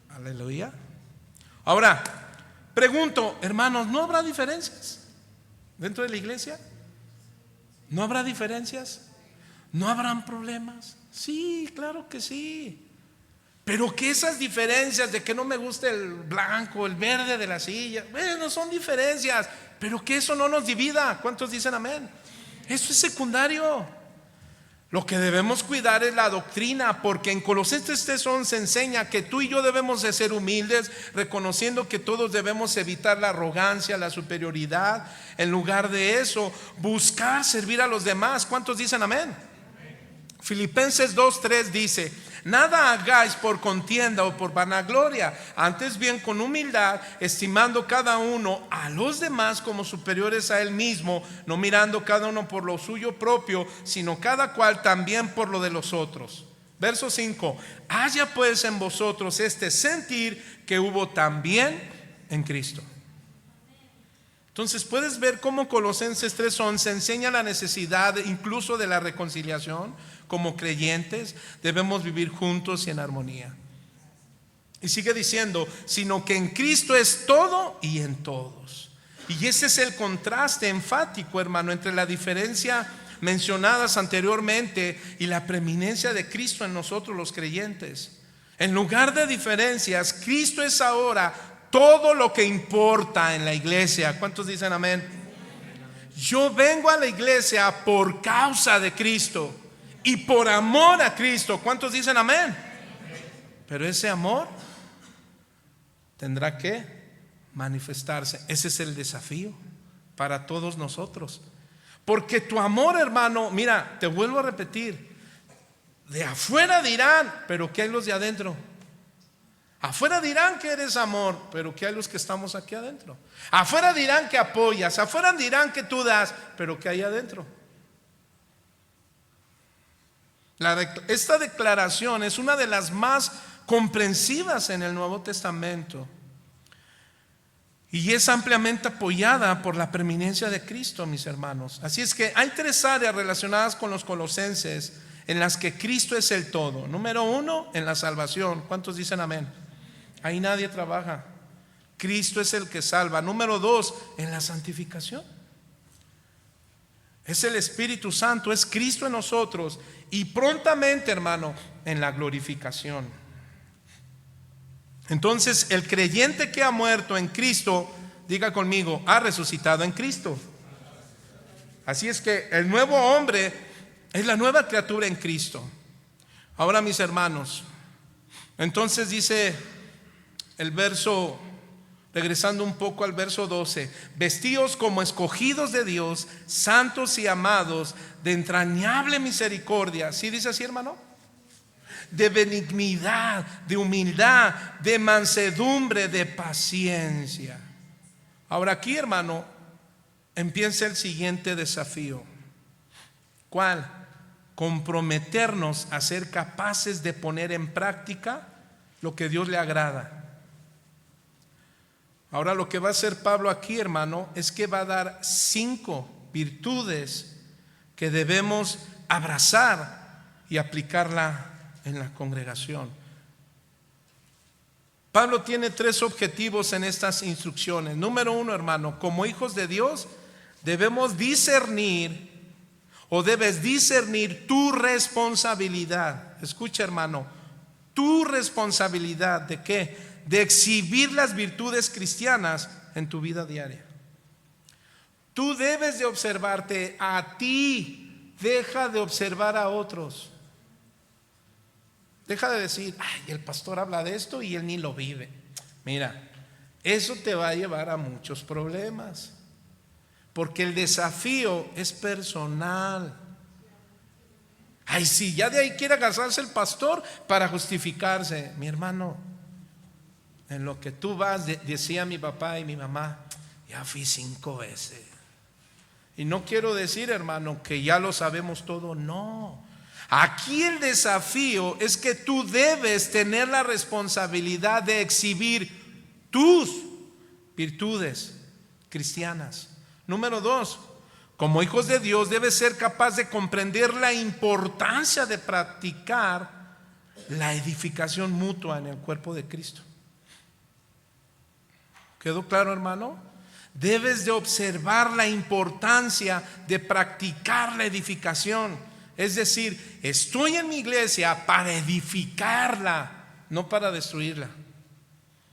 Aleluya. Ahora, pregunto, hermanos, ¿no habrá diferencias dentro de la iglesia? ¿No habrá diferencias? ¿No habrán problemas? Sí, claro que sí. Pero que esas diferencias de que no me gusta el blanco, el verde de la silla, bueno, son diferencias, pero que eso no nos divida. ¿Cuántos dicen amén? Eso es secundario. Lo que debemos cuidar es la doctrina, porque en Colosenses 3:11 se enseña que tú y yo debemos de ser humildes, reconociendo que todos debemos evitar la arrogancia, la superioridad. En lugar de eso, buscar servir a los demás. ¿Cuántos dicen amén? Filipenses 2:3 dice: nada hagáis por contienda o por vanagloria, antes bien con humildad, estimando cada uno a los demás como superiores a él mismo, no mirando cada uno por lo suyo propio, sino cada cual también por lo de los otros. Verso 5: haya pues en vosotros este sentir que hubo también en Cristo. Entonces puedes ver cómo Colosenses 3:11 enseña la necesidad incluso de la reconciliación. Como creyentes debemos vivir juntos y en armonía. Y sigue diciendo, sino que en Cristo es todo y en todos. Y ese es el contraste enfático, hermano, entre la diferencia mencionadas anteriormente y la preeminencia de Cristo en nosotros los creyentes. En lugar de diferencias, Cristo es ahora todo lo que importa en la iglesia. ¿Cuántos dicen amén? Yo vengo a la iglesia por causa de Cristo y por amor a Cristo. ¿Cuántos dicen amén? Pero ese amor tendrá que manifestarse. Ese es el desafío para todos nosotros. Porque tu amor, hermano, mira, te vuelvo a repetir, de afuera dirán, pero ¿qué hay los de adentro? Afuera dirán que eres amor, pero ¿qué hay los que estamos aquí adentro? Afuera dirán que apoyas, afuera dirán que tú das, pero ¿qué hay adentro? Esta declaración es una de las más comprensivas en el Nuevo Testamento y es ampliamente apoyada por la preeminencia de Cristo, mis hermanos. Así es que hay tres áreas relacionadas con los colosenses en las que Cristo es el todo. Número uno, en la salvación. ¿Cuántos dicen amén? Ahí nadie trabaja. Cristo es el que salva. Número dos, en la santificación. Es el Espíritu Santo, es Cristo en nosotros. Y prontamente, hermano, en la glorificación. Entonces, el creyente que ha muerto en Cristo, diga conmigo, ha resucitado en Cristo. Así es que el nuevo hombre es la nueva criatura en Cristo. Ahora, mis hermanos, entonces dice el verso, regresando un poco al verso 12: vestíos como escogidos de Dios, santos y amados, de entrañable misericordia. ¿Sí dice así, hermano? De benignidad, de humildad, de mansedumbre, de paciencia. Ahora aquí, hermano, empieza el siguiente desafío. ¿Cuál? Comprometernos a ser capaces de poner en práctica lo que Dios le agrada. Ahora lo que va a hacer Pablo aquí, hermano, es que va a dar 5 virtudes que debemos abrazar y aplicarla en la congregación. Pablo tiene 3 objetivos en estas instrucciones. Número 1, hermano, como hijos de Dios debemos discernir o debes discernir tu responsabilidad. Escucha, hermano, tu responsabilidad ¿de qué? De exhibir las virtudes cristianas en tu vida diaria. Tú debes de observarte a ti, deja de observar a otros. Deja de decir, ay, el pastor habla de esto y él ni lo vive. Mira, eso te va a llevar a muchos problemas, porque el desafío es personal. Ay, sí, ya de ahí quiere agarrarse el pastor para justificarse. Mi hermano, en lo que tú vas, decía mi papá y mi mamá, ya fui 5 veces. Y no quiero decir, hermano, que ya lo sabemos todo, no. Aquí el desafío es que tú debes tener la responsabilidad de exhibir tus virtudes cristianas. Número 2, como hijos de Dios debes ser capaz de comprender la importancia de practicar la edificación mutua en el cuerpo de Cristo. ¿Quedó claro, hermano? Debes de observar la importancia de practicar la edificación. Es decir, estoy en mi iglesia para edificarla, no para destruirla,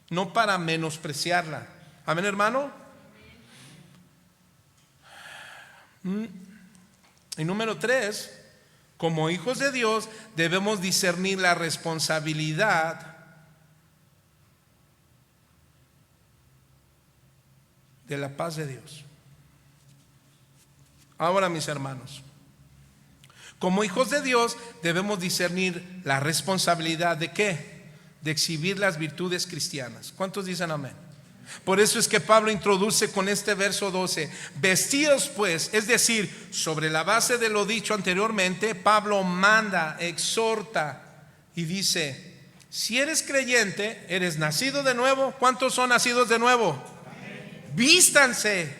no para menospreciarla. Amén, hermano. Y número 3, como hijos de Dios debemos discernir la responsabilidad de la paz de Dios. Ahora, mis hermanos, como hijos de Dios debemos discernir la responsabilidad de ¿qué? De exhibir las virtudes cristianas. ¿Cuántos dicen amén? Por eso es que Pablo introduce con este verso 12, vestidos pues, es decir, sobre la base de lo dicho anteriormente, Pablo manda, exhorta y dice, si eres creyente, eres nacido de nuevo. ¿Cuántos son nacidos de nuevo? Amén. Vístanse.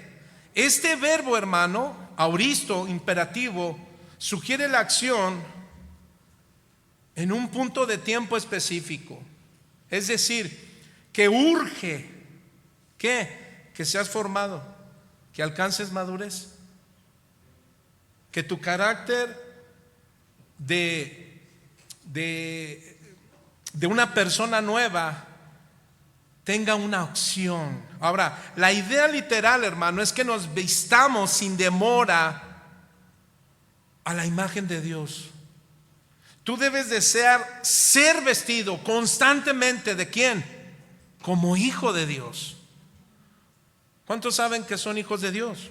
Este verbo, hermano, auristo, imperativo, sugiere la acción en un punto de tiempo específico. Es decir, que urge que seas formado, que alcances madurez, que tu carácter de una persona nueva tenga una opción. Ahora, la idea literal, hermano, es que nos vistamos sin demora a la imagen de Dios. Tú debes desear ser vestido constantemente ¿de quién? Como hijo de Dios. ¿Cuántos saben que son hijos de Dios?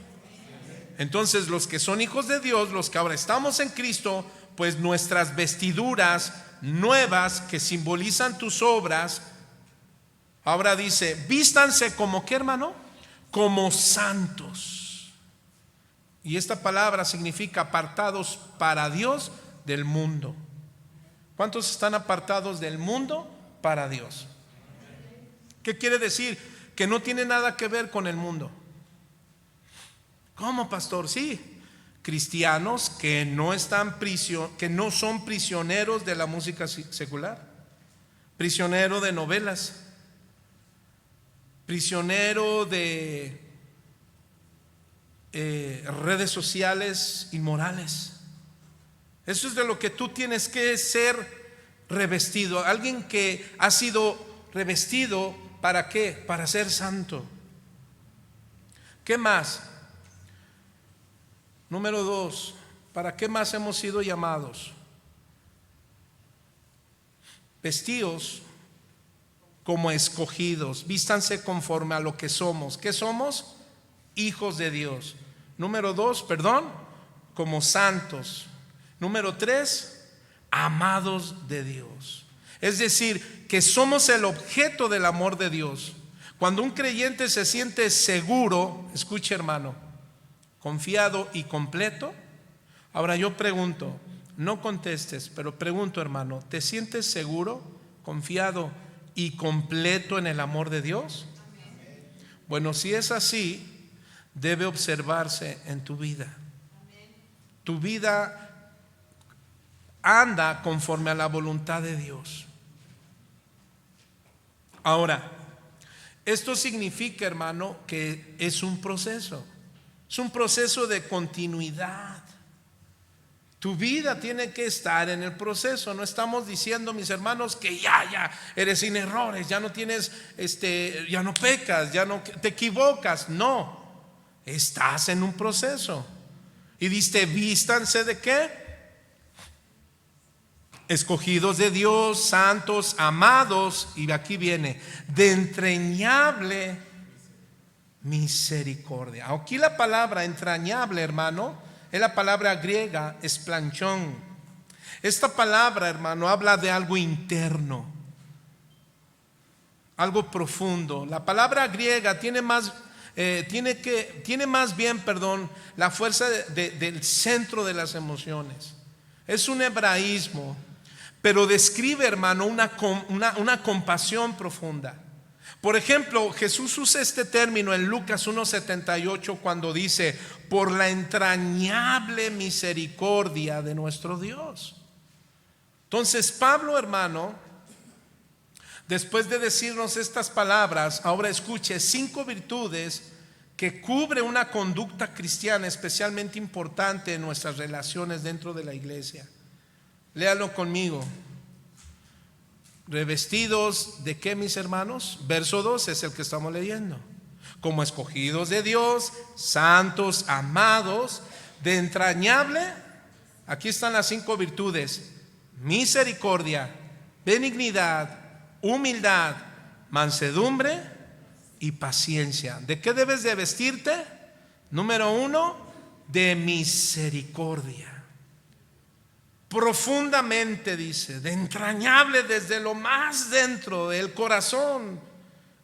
Entonces, los que son hijos de Dios, los que ahora estamos en Cristo, pues nuestras vestiduras nuevas que simbolizan tus obras, ahora dice, vístanse como ¿qué, hermano? Como santos. Y esta palabra significa apartados para Dios del mundo. ¿Cuántos están apartados del mundo para Dios? ¿Qué quiere decir? Que no tiene nada que ver con el mundo. ¿Cómo, pastor? Sí, cristianos que no son prisioneros de la música secular, prisionero de novelas, prisionero de redes sociales inmorales. Eso es de lo que tú tienes que ser revestido. Alguien que ha sido revestido, ¿para qué? Para ser santo. ¿Qué más? Número 2, ¿para qué más hemos sido llamados? Vestidos como escogidos, vístanse conforme a lo que somos. ¿Qué somos? Hijos de Dios. Número 2, como santos. Número 3, amados de Dios. Es decir, que somos el objeto del amor de Dios. Cuando un creyente se siente seguro, escuche, hermano, confiado y completo. Ahora yo pregunto, no contestes, pero pregunto, hermano, ¿te sientes seguro, confiado y completo en el amor de Dios? Bueno, si es así, debe observarse en tu vida. Tu vida anda conforme a la voluntad de Dios. Ahora, esto significa, hermano, que es un proceso. Es un proceso de continuidad. Tu vida tiene que estar en el proceso. No estamos diciendo, mis hermanos, que ya eres sin errores, ya no tienes, ya no pecas, ya no te equivocas. No, estás en un proceso. Y dice, vístanse de ¿qué? Escogidos de Dios, santos, amados. Y aquí viene, de entrañable misericordia. Aquí la palabra entrañable, hermano, es la palabra griega esplanchón. Esta palabra, hermano, habla de algo interno, algo profundo. La palabra griega tiene más bien, la fuerza del centro de las emociones. Es un hebraísmo, pero describe, hermano, una compasión profunda. Por ejemplo, Jesús usa este término en Lucas 1:78 cuando dice, por la entrañable misericordia de nuestro Dios. Entonces Pablo, hermano, después de decirnos estas palabras, ahora escuche 5 virtudes que cubre una conducta cristiana especialmente importante en nuestras relaciones dentro de la iglesia. Léalo conmigo. Revestidos de qué, mis hermanos? Verso 2 es el que estamos leyendo. Como escogidos de Dios, santos, amados, de entrañable. Aquí están las 5 virtudes: misericordia, benignidad, humildad, mansedumbre y paciencia. ¿De qué debes de vestirte? Número 1, de misericordia. Profundamente, dice, de entrañable, desde lo más dentro del corazón.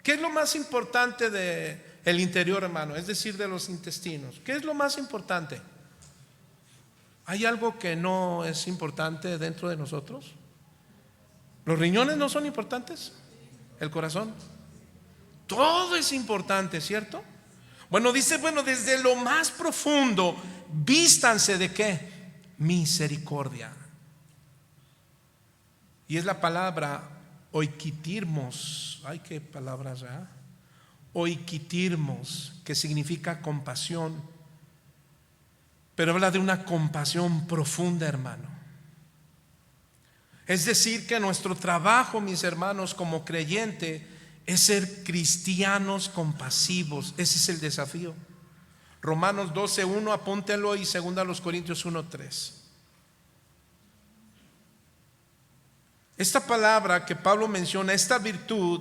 ¿Qué es lo más importante del interior, hermano? Es decir, de los intestinos. ¿Qué es lo más importante? ¿Hay algo que no es importante dentro de nosotros? ¿Los riñones no son importantes? ¿El corazón? Todo es importante, ¿cierto? Bueno, dice, desde lo más profundo, vístanse de ¿qué? Misericordia. Y es la palabra oikitirmos. Ay, qué palabras, ¿eh? Oikitirmos, que significa compasión, pero habla de una compasión profunda, hermano. Es decir, que nuestro trabajo, mis hermanos, como creyente, es ser cristianos compasivos. Ese es el desafío. Romanos 12:1, apúntenlo, y 2 Corintios 1:3. Esta palabra que Pablo menciona, esta virtud,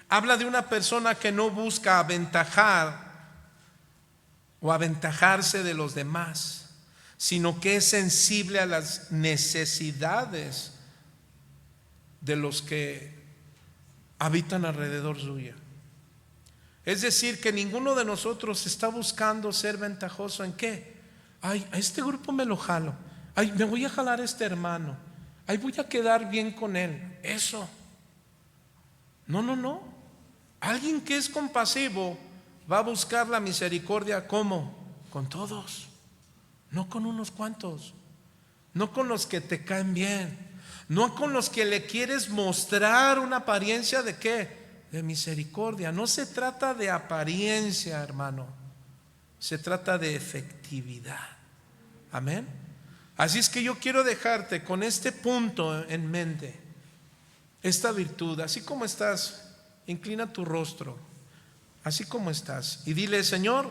habla de una persona que no busca aventajar o aventajarse de los demás, sino que es sensible a las necesidades de los que habitan alrededor suya. Es decir, que ninguno de nosotros está buscando ser ventajoso. ¿En qué? Ay, a este grupo me lo jalo. Ay, me voy a jalar a este hermano. Ay, voy a quedar bien con él. Eso. No. Alguien que es compasivo va a buscar la misericordia. ¿Cómo? Con todos. No con unos cuantos. No con los que te caen bien. No con los que le quieres mostrar una apariencia de ¿qué? De misericordia. No se trata de apariencia, hermano. Se trata de efectividad. Amén. Así es que yo quiero dejarte con este punto en mente, esta virtud. Así como estás, inclina tu rostro, así como estás, y dile: Señor,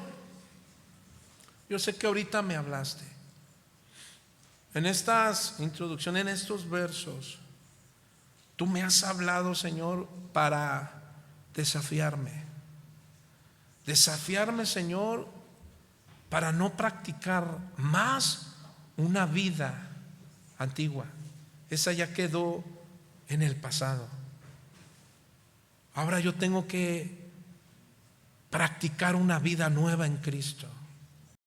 yo sé que ahorita me hablaste en estas introducciones, en estos versos. Tú me has hablado, Señor, para desafiarme, Señor, para no practicar más una vida antigua. Esa ya quedó en el pasado. Ahora yo tengo que practicar una vida nueva en Cristo.